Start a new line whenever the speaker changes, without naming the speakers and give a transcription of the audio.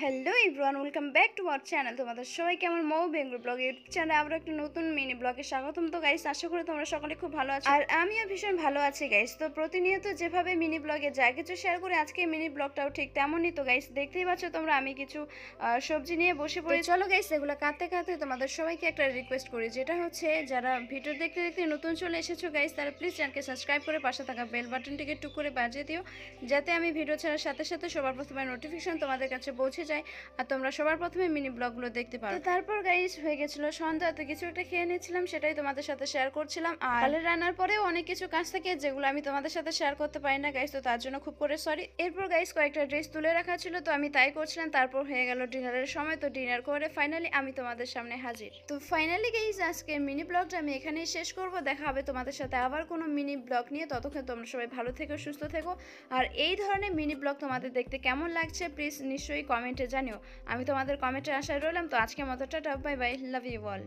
Hello everyone, welcome back to our channel. তোমাদের সবাইকে আমার মৌ বেঙ্গল ব্লগ ইউটিউব চ্যানেলে আবার একটা নতুন মিনি ব্লগে স্বাগতম। তো গাইস, আশা করি তোমরা সকলে খুব ভালো আছো আর আমিও ভীষণ ভালো আছি গাইস। তো প্রতিনিয়ত যেভাবে মিনি ব্লগে যা কিছু শেয়ার করি, আজকে মিনি ব্লগটাও ঠিক তেমনই। তো গাইস, দেখতেই পাচ্ছ তোমরা, আমি কিছু সবজি নিয়ে বসে পড়ি। চলো গাইস, এগুলো কাটতে কাটতে তোমাদের সবাইকে একটা রিকোয়েস্ট করি, যেটা হচ্ছে যারা ভিডিও দেখতে দেখতে নতুন চলে এসেছো গাইস, তারা প্লিজ চ্যানেলকে সাবস্ক্রাইব করে পাশে থাকা বেল বাটনটিকে টুক করে বাজিয়ে দিও, যাতে আমি ভিডিও ছাড়ার সাথে সাথে সবার প্রথমে নোটিফিকেশন তোমাদের কাছে পৌঁছে যায় আর তোমরা সবার প্রথমে মিনি ব্লগগুলো দেখতে পারো। তো তারপর গাইস হয়ে গেছিল সন্ধ্যা, তো কিছু একটা খেয়ে নিয়েছিলাম, সেটাই তোমাদের সাথে শেয়ার করছিলাম। আর কালের রান্নার পরেও অনেক কিছু কাজ থাকে যেগুলো আমি তোমাদের সাথে শেয়ার করতে পারি না গাইস, তো তার জন্য খুব করে সরি। এরপর গাইস কয়েকটা ড্রেস তুলে রাখা ছিল, তো আমি তাই করছিলাম। তারপর হয়ে গেল ডিনারের সময়, তো ডিনার করে ফাইনালি আমি তোমাদের সামনে হাজির। তো ফাইনালি গাইস আজকে মিনি ব্লগটা আমি এখানেই শেষ করব। দেখা হবে তোমাদের সাথে আবার কোনো মিনি ব্লগ নিয়ে। ততক্ষণ তোমরা সবাই ভালো থেকো, সুস্থ থেকো। আর এই ধরনের মিনি ব্লগ তোমাদের দেখতে কেমন লাগছে প্লিজ নিশ্চয়ই কমেন্টে জানিও। আমি তোমাদের কমেন্টের আশায় রইলাম। তো আজকের মতো ta-ta, bye bye, love you all.